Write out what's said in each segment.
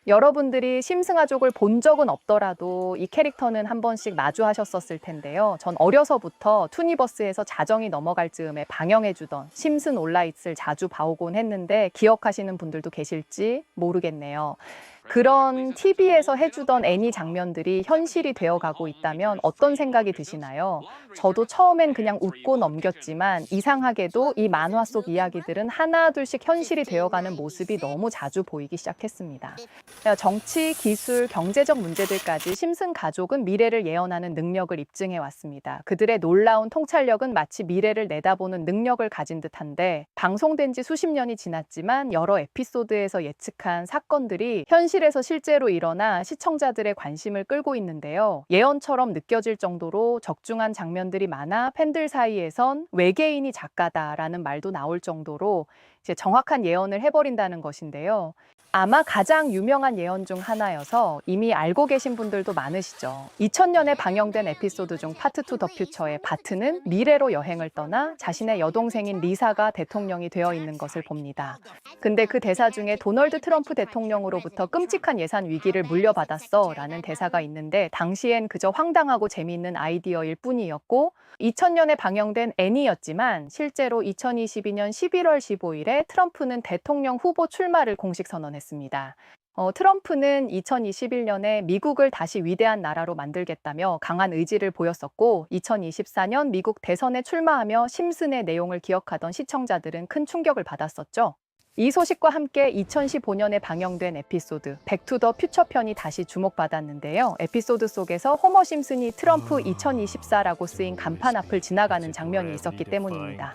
여러분들이 심승아족을 본 적은 없더라도 이 캐릭터는 한 번씩 마주하셨었을 텐데요. 전 어려서부터 투니버스에서 자정이 넘어갈 즈음에 방영해주던 심슨 올라잇을 자주 봐오곤 했는데 기억하시는 분들도 계실지 모르겠네요. 그런 TV에서 해주던 애니 장면들이 현실이 되어가고 있다면 어떤 생각이 드시나요? 저도 처음엔 그냥 웃고 넘겼지만 이상하게도 이 만화 속 이야기들은 하나둘씩 현실이 되어가는 모습이 너무 자주 보이기 시작했습니다. 정치, 기술, 경제적 문제들까지 심슨 가족은 미래를 예언하는 능력을 입증해 왔습니다. 그들의 놀라운 통찰력은 마치 미래를 내다보는 능력을 가진 듯한데 방송된 지 수십 년이 지났지만 여러 에피소드에서 예측한 사건들이 현실에서 실제로 일어나 시청자들의 관심을 끌고 있는데요. 예언처럼 느껴질 정도로 적중한 장면들이 많아 팬들 사이에선 외계인이 작가다라는 말도 나올 정도로 이제 정확한 예언을 해버린다는 것인데요. 아마 가장 유명한 예언 중 하나여서 이미 알고 계신 분들도 많으시죠. 2000년에 방영된 에피소드 중 파트 투 더 퓨처의 바트는 미래로 여행을 떠나 자신의 여동생인 리사가 대통령이 되어 있는 것을 봅니다. 근데 그 대사 중에 도널드 트럼프 대통령으로부터 끔찍한 예산 위기를 물려받았어 라는 대사가 있는데 당시엔 그저 황당하고 재미있는 아이디어일 뿐이었고 2000년에 방영된 애니였지만 실제로 2022년 11월 15일에 트럼프는 대통령 후보 출마를 공식 선언했습니다. 트럼프는 2021년에 미국을 다시 위대한 나라로 만들겠다며 강한 의지를 보였었고 2024년 미국 대선에 출마하며 심슨의 내용을 기억하던 시청자들은 큰 충격을 받았었죠. 이 소식과 함께 2015년에 방영된 에피소드 백 투 더 퓨처 편이 다시 주목받았는데요. 에피소드 속에서 호머 심슨이 트럼프 2024라고 쓰인 간판 앞을 지나가는 장면이 있었기 때문입니다.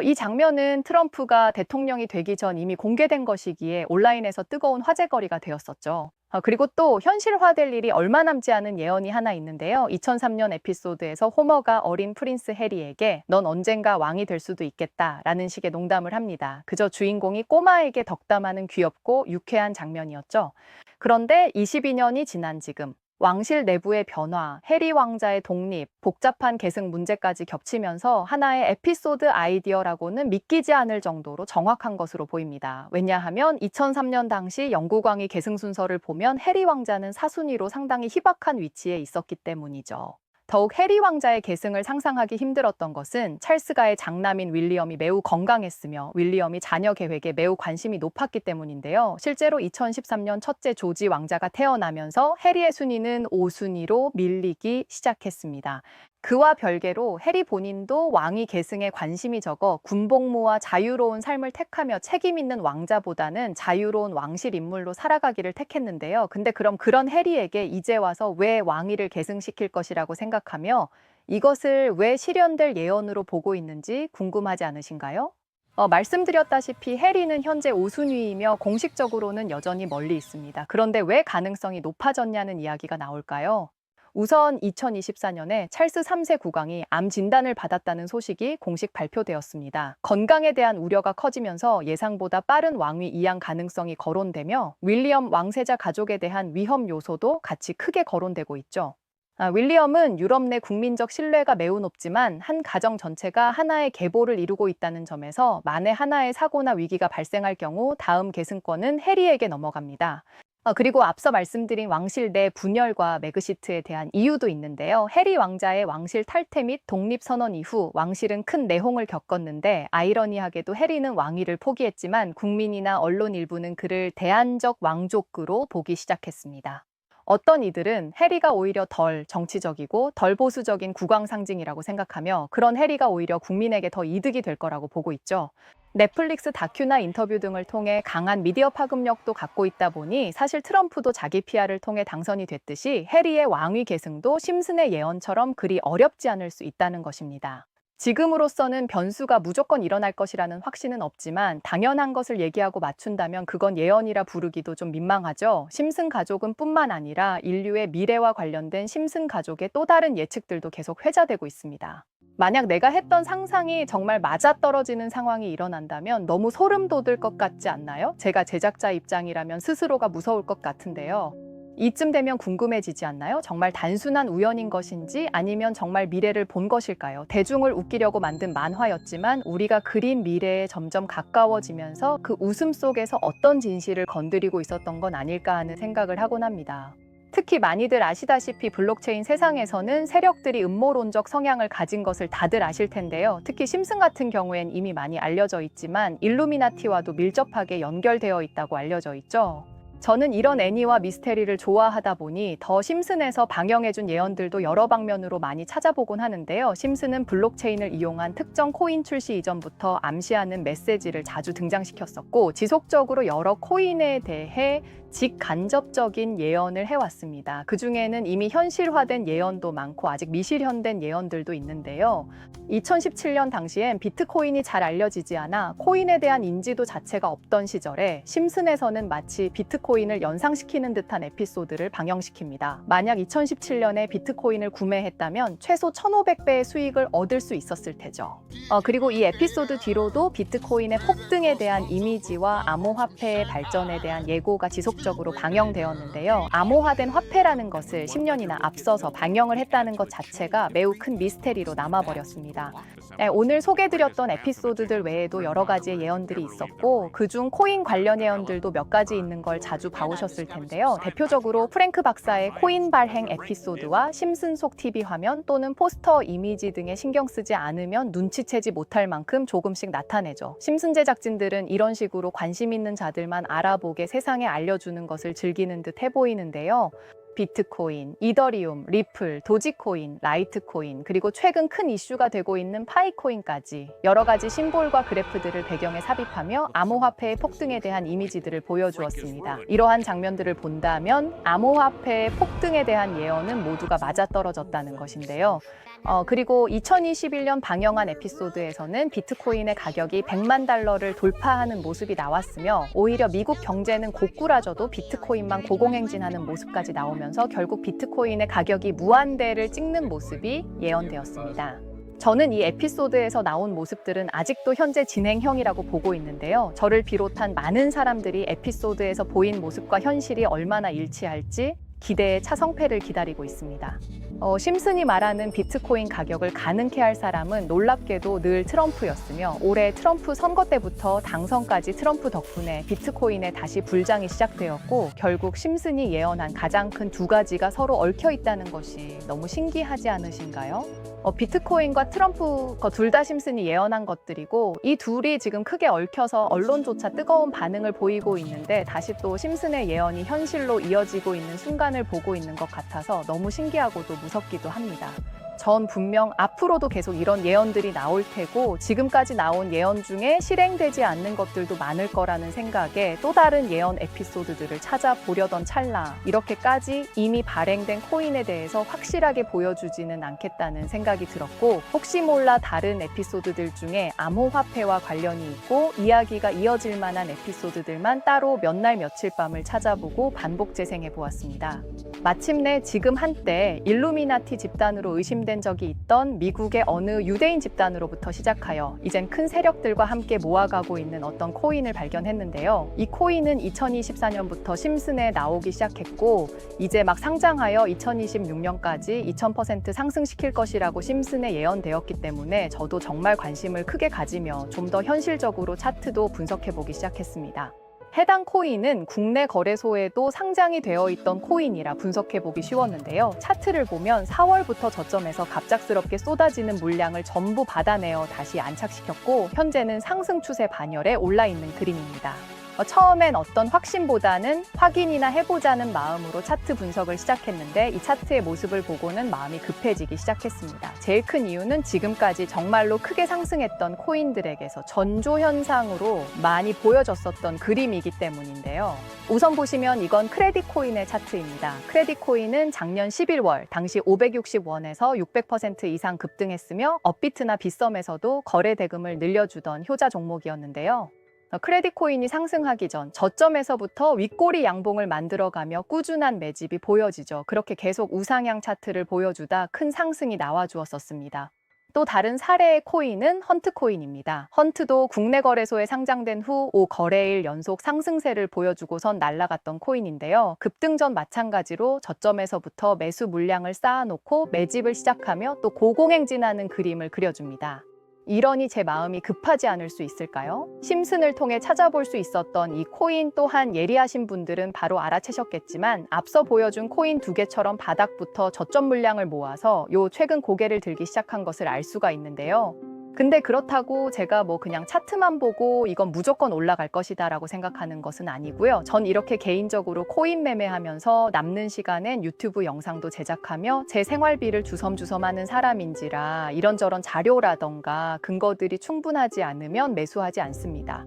이 장면은 트럼프가 대통령이 되기 전 이미 공개된 것이기에 온라인에서 뜨거운 화제거리가 되었었죠. 그리고 또 현실화될 일이 얼마 남지 않은 예언이 하나 있는데요. 2003년 에피소드에서 호머가 어린 프린스 해리에게 넌 언젠가 왕이 될 수도 있겠다 라는 식의 농담을 합니다. 그저 주인공이 꼬마에게 덕담하는 귀엽고 유쾌한 장면이었죠. 그런데 22년이 지난 지금 왕실 내부의 변화, 해리 왕자의 독립, 복잡한 계승 문제까지 겹치면서 하나의 에피소드 아이디어라고는 믿기지 않을 정도로 정확한 것으로 보입니다. 왜냐하면 2003년 당시 영국왕위 계승 순서를 보면 해리 왕자는 사순위로 상당히 희박한 위치에 있었기 때문이죠. 더욱 해리 왕자의 계승을 상상하기 힘들었던 것은 찰스가의 장남인 윌리엄이 매우 건강했으며 윌리엄이 자녀 계획에 매우 관심이 높았기 때문인데요. 실제로 2013년 첫째 조지 왕자가 태어나면서 해리의 순위는 5순위로 밀리기 시작했습니다. 그와 별개로 해리 본인도 왕위 계승에 관심이 적어 군복무와 자유로운 삶을 택하며 책임 있는 왕자보다는 자유로운 왕실 인물로 살아가기를 택했는데요. 근데 그럼 그런 해리에게 이제 와서 왜 왕위를 계승시킬 것이라고 생각하며 이것을 왜 실현될 예언으로 보고 있는지 궁금하지 않으신가요? 말씀드렸다시피 해리는 현재 5순위이며 공식적으로는 여전히 멀리 있습니다. 그런데 왜 가능성이 높아졌냐는 이야기가 나올까요? 우선 2024년에 찰스 3세 국왕이 암 진단을 받았다는 소식이 공식 발표되었습니다. 건강에 대한 우려가 커지면서 예상보다 빠른 왕위 이양 가능성이 거론되며 윌리엄 왕세자 가족에 대한 위험 요소도 같이 크게 거론되고 있죠. 윌리엄은 유럽 내 국민적 신뢰가 매우 높지만 한 가정 전체가 하나의 계보를 이루고 있다는 점에서 만에 하나의 사고나 위기가 발생할 경우 다음 계승권은 해리에게 넘어갑니다. 그리고 앞서 말씀드린 왕실 내 분열과 맥그시트에 대한 이유도 있는데요. 해리 왕자의 왕실 탈퇴 및 독립선언 이후 왕실은 큰 내홍을 겪었는데 아이러니하게도 해리는 왕위를 포기했지만 국민이나 언론 일부는 그를 대안적 왕족으로 보기 시작했습니다. 어떤 이들은 해리가 오히려 덜 정치적이고 덜 보수적인 국왕 상징이라고 생각하며 그런 해리가 오히려 국민에게 더 이득이 될 거라고 보고 있죠. 넷플릭스 다큐나 인터뷰 등을 통해 강한 미디어 파급력도 갖고 있다 보니 사실 트럼프도 자기 PR을 통해 당선이 됐듯이 해리의 왕위 계승도 심슨의 예언처럼 그리 어렵지 않을 수 있다는 것입니다. 지금으로서는 변수가 무조건 일어날 것이라는 확신은 없지만 당연한 것을 얘기하고 맞춘다면 그건 예언이라 부르기도 좀 민망하죠. 심슨 가족은 뿐만 아니라 인류의 미래와 관련된 심슨 가족의 또 다른 예측들도 계속 회자되고 있습니다. 만약 내가 했던 상상이 정말 맞아떨어지는 상황이 일어난다면 너무 소름 돋을 것 같지 않나요? 제가 제작자 입장이라면 스스로가 무서울 것 같은데요. 이쯤 되면 궁금해지지 않나요? 정말 단순한 우연인 것인지 아니면 정말 미래를 본 것일까요? 대중을 웃기려고 만든 만화였지만 우리가 그린 미래에 점점 가까워지면서 그 웃음 속에서 어떤 진실을 건드리고 있었던 건 아닐까 하는 생각을 하곤 합니다. 특히 많이들 아시다시피 블록체인 세상에서는 세력들이 음모론적 성향을 가진 것을 다들 아실 텐데요. 특히 심슨 같은 경우엔 이미 많이 알려져 있지만 일루미나티와도 밀접하게 연결되어 있다고 알려져 있죠. 저는 이런 애니와 미스테리를 좋아하다 보니 더 심슨에서 방영해준 예언들도 여러 방면으로 많이 찾아보곤 하는데요. 심슨은 블록체인을 이용한 특정 코인 출시 이전부터 암시하는 메시지를 자주 등장시켰었고 지속적으로 여러 코인에 대해 직간접적인 예언을 해왔습니다. 그 중에는 이미 현실화된 예언도 많고 아직 미실현된 예언들도 있는데요. 2017년 당시엔 비트코인이 잘 알려지지 않아 코인에 대한 인지도 자체가 없던 시절에 심슨에서는 마치 비트코인을 연상시키는 듯한 에피소드를 방영시킵니다. 만약 2017년에 비트코인을 구매했다면 최소 1,500배의 수익을 얻을 수 있었을 테죠. 그리고 이 에피소드 뒤로도 비트코인의 폭등에 대한 이미지와 암호화폐의 발전에 대한 예고가 지속적으로 방영되었는데요. 암호화된 화폐라는 것을 10년이나 앞서서 방영을 했다는 것 자체가 매우 큰 미스테리로 남아버렸습니다. 네, 오늘 소개해드렸던 에피소드들 외에도 여러 가지의 예언들이 있었고 그중 코인 관련 예언들도 몇 가지 있는 걸 자주 봐오셨을 텐데요. 대표적으로 프랭크 박사의 코인 발행 에피소드와 심슨 속 TV 화면 또는 포스터 이미지 등에 신경 쓰지 않으면 눈치채지 못할 만큼 조금씩 나타내죠. 심슨 제작진들은 이런 식으로 관심 있는 자들만 알아보게 세상에 알려주는 것을 즐기는 듯 해보이는데요. 비트코인, 이더리움, 리플, 도지코인, 라이트코인, 그리고 최근 큰 이슈가 되고 있는 파이코인까지 여러 가지 심볼과 그래프들을 배경에 삽입하며 암호화폐의 폭등에 대한 이미지들을 보여주었습니다. 이러한 장면들을 본다면 암호화폐의 폭등에 대한 예언은 모두가 맞아떨어졌다는 것인데요. 그리고 2021년 방영한 에피소드에서는 비트코인의 가격이 100만 달러를 돌파하는 모습이 나왔으며 오히려 미국 경제는 고꾸라져도 비트코인만 고공행진하는 모습까지 나오면서 결국 비트코인의 가격이 무한대를 찍는 모습이 예언되었습니다. 저는 이 에피소드에서 나온 모습들은 아직도 현재 진행형이라고 보고 있는데요. 저를 비롯한 많은 사람들이 에피소드에서 보인 모습과 현실이 얼마나 일치할지 기대의 차성패를 기다리고 있습니다. 심슨이 말하는 비트코인 가격을 가능케 할 사람은 놀랍게도 늘 트럼프였으며 올해 트럼프 선거 때부터 당선까지 트럼프 덕분에 비트코인에 다시 불장이 시작되었고 결국 심슨이 예언한 가장 큰 두 가지가 서로 얽혀 있다는 것이 너무 신기하지 않으신가요? 비트코인과 트럼프 둘 다 심슨이 예언한 것들이고 이 둘이 지금 크게 얽혀서 언론조차 뜨거운 반응을 보이고 있는데 다시 또 심슨의 예언이 현실로 이어지고 있는 순간을 보고 있는 것 같아서 너무 신기하고도 무섭기도 합니다. 전 분명 앞으로도 계속 이런 예언들이 나올 테고 지금까지 나온 예언 중에 실행되지 않는 것들도 많을 거라는 생각에 또 다른 예언 에피소드들을 찾아보려던 찰나 이렇게까지 이미 발행된 코인에 대해서 확실하게 보여주지는 않겠다는 생각이 들었고 혹시 몰라 다른 에피소드들 중에 암호화폐와 관련이 있고 이야기가 이어질 만한 에피소드들만 따로 몇 날 며칠 밤을 찾아보고 반복 재생해 보았습니다. 마침내 지금 한때 일루미나티 집단으로 의심된 적이 있던 미국의 어느 유대인 집단으로부터 시작하여 이젠 큰 세력들과 함께 모아가고 있는 어떤 코인을 발견했는데요. 이 코인은 2024년부터 심슨에 나오기 시작했고 이제 막 상장하여 2026년까지 2000% 상승시킬 것이라고 심슨에 예언되었기 때문에 저도 정말 관심을 크게 가지며 좀 더 현실적으로 차트도 분석해보기 시작했습니다. 해당 코인은 국내 거래소에도 상장이 되어 있던 코인이라 분석해보기 쉬웠는데요. 차트를 보면 4월부터 저점에서 갑작스럽게 쏟아지는 물량을 전부 받아내어 다시 안착시켰고 현재는 상승 추세 반열에 올라있는 그림입니다. 처음엔 어떤 확신보다는 확인이나 해보자는 마음으로 차트 분석을 시작했는데 이 차트의 모습을 보고는 마음이 급해지기 시작했습니다. 제일 큰 이유는 지금까지 정말로 크게 상승했던 코인들에게서 전조 현상으로 많이 보여졌었던 그림이기 때문인데요. 우선 보시면 이건 크레딧 코인의 차트입니다. 크레딧 코인은 작년 11월 당시 560원에서 600% 이상 급등했으며 업비트나 빗썸에서도 거래 대금을 늘려주던 효자 종목이었는데요. 크레딧 코인이 상승하기 전 저점에서부터 윗꼬리 양봉을 만들어가며 꾸준한 매집이 보여지죠. 그렇게 계속 우상향 차트를 보여주다 큰 상승이 나와 주었었습니다. 또 다른 사례의 코인은 헌트 코인입니다. 헌트도 국내 거래소에 상장된 후 5거래일 연속 상승세를 보여주고선 날아갔던 코인인데요. 급등 전 마찬가지로 저점에서부터 매수 물량을 쌓아놓고 매집을 시작하며 또 고공행진하는 그림을 그려줍니다. 이러니 제 마음이 급하지 않을 수 있을까요? 심슨을 통해 찾아볼 수 있었던 이 코인 또한 예리하신 분들은 바로 알아채셨겠지만 앞서 보여준 코인 두 개처럼 바닥부터 저점 물량을 모아서 최근 고개를 들기 시작한 것을 알 수가 있는데요. 근데 그렇다고 제가 그냥 차트만 보고 이건 무조건 올라갈 것이다 라고 생각하는 것은 아니고요. 전 이렇게 개인적으로 코인 매매하면서 남는 시간엔 유튜브 영상도 제작하며 제 생활비를 주섬주섬 하는 사람인지라 이런저런 자료라던가 근거들이 충분하지 않으면 매수하지 않습니다.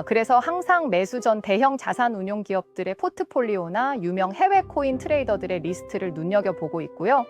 그래서 항상 매수 전 대형 자산 운용 기업들의 포트폴리오나 유명 해외 코인 트레이더들의 리스트를 눈여겨보고 있고요.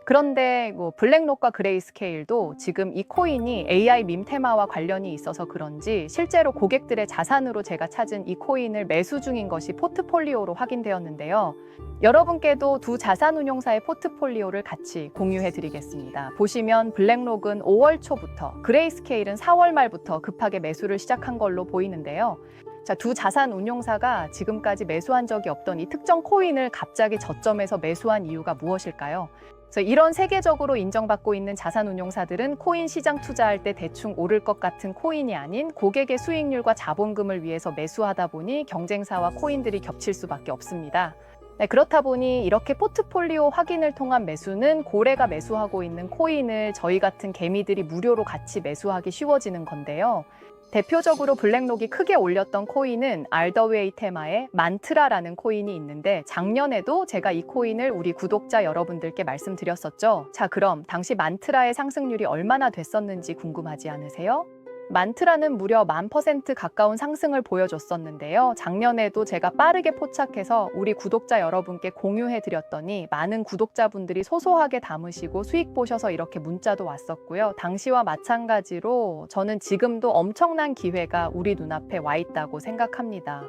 그런데 블랙록과 그레이스케일도 지금 이 코인이 AI 밈 테마와 관련이 있어서 그런지 실제로 고객들의 자산으로 제가 찾은 이 코인을 매수 중인 것이 포트폴리오로 확인되었는데요. 여러분께도 두 자산운용사의 포트폴리오를 같이 공유해 드리겠습니다. 보시면 블랙록은 5월 초부터, 그레이스케일은 4월 말부터 급하게 매수를 시작한 걸로 보이는데요. 자, 두 자산운용사가 지금까지 매수한 적이 없던 이 특정 코인을 갑자기 저점에서 매수한 이유가 무엇일까요? 그래서 이런 세계적으로 인정받고 있는 자산운용사들은 코인 시장 투자할 때 대충 오를 것 같은 코인이 아닌 고객의 수익률과 자본금을 위해서 매수하다 보니 경쟁사와 코인들이 겹칠 수밖에 없습니다. 네, 그렇다 보니 이렇게 포트폴리오 확인을 통한 매수는 고래가 매수하고 있는 코인을 저희 같은 개미들이 무료로 같이 매수하기 쉬워지는 건데요. 대표적으로 블랙록이 크게 올렸던 코인은 알더웨이 테마의 만트라라는 코인이 있는데 작년에도 제가 이 코인을 우리 구독자 여러분들께 말씀드렸었죠. 자, 그럼 당시 만트라의 상승률이 얼마나 됐었는지 궁금하지 않으세요? 만트라는 무려 10,000% 가까운 상승을 보여줬었는데요. 작년에도 제가 빠르게 포착해서 우리 구독자 여러분께 공유해드렸더니 많은 구독자분들이 소소하게 담으시고 수익 보셔서 이렇게 문자도 왔었고요. 당시와 마찬가지로 저는 지금도 엄청난 기회가 우리 눈앞에 와 있다고 생각합니다.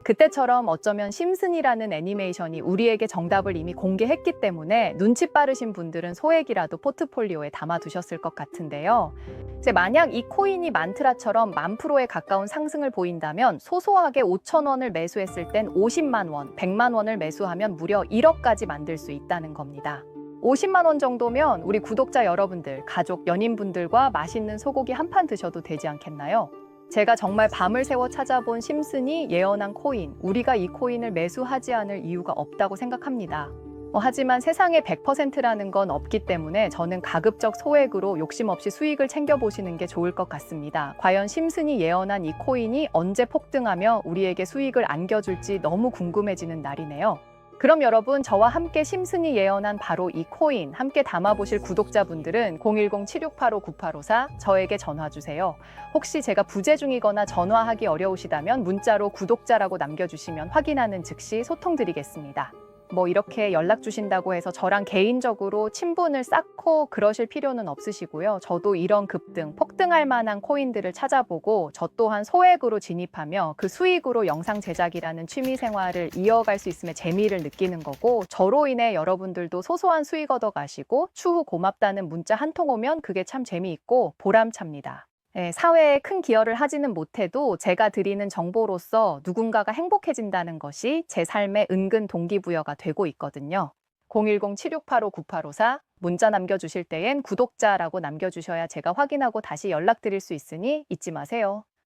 그때처럼 어쩌면 심슨이라는 애니메이션이 우리에게 정답을 이미 공개했기 때문에 눈치 빠르신 분들은 소액이라도 포트폴리오에 담아두셨을 것 같은데요. 이제 만약 이 코인이 만트라처럼 10,000%에 가까운 상승을 보인다면 소소하게 5,000원을 매수했을 땐 50만 원, 100만 원을 매수하면 무려 1억까지 만들 수 있다는 겁니다. 50만 원 정도면 우리 구독자 여러분들, 가족, 연인분들과 맛있는 소고기 한 판 드셔도 되지 않겠나요? 제가 정말 밤을 새워 찾아본 심슨이 예언한 코인, 우리가 이 코인을 매수하지 않을 이유가 없다고 생각합니다. 하지만 세상에 100%라는 건 없기 때문에 저는 가급적 소액으로 욕심 없이 수익을 챙겨보시는 게 좋을 것 같습니다. 과연 심슨이 예언한 이 코인이 언제 폭등하며 우리에게 수익을 안겨줄지 너무 궁금해지는 날이네요. 그럼 여러분, 저와 함께 심슨이 예언한 바로 이 코인 함께 담아보실 구독자분들은 010-7685-9854 저에게 전화주세요. 혹시 제가 부재 중이거나 전화하기 어려우시다면 문자로 구독자라고 남겨주시면 확인하는 즉시 소통드리겠습니다. 이렇게 연락 주신다고 해서 저랑 개인적으로 친분을 쌓고 그러실 필요는 없으시고요. 저도 이런 급등, 폭등할 만한 코인들을 찾아보고 저 또한 소액으로 진입하며 그 수익으로 영상 제작이라는 취미 생활을 이어갈 수 있음의 재미를 느끼는 거고, 저로 인해 여러분들도 소소한 수익 얻어 가시고 추후 고맙다는 문자 한 통 오면 그게 참 재미있고 보람찹니다. 사회에 큰 기여를 하지는 못해도 제가 드리는 정보로서 누군가가 행복해진다는 것이 제 삶의 은근 동기부여가 되고 있거든요. 010-7685-9854 문자 남겨주실 때엔 구독자라고 남겨주셔야 제가 확인하고 다시 연락드릴 수 있으니 잊지 마세요.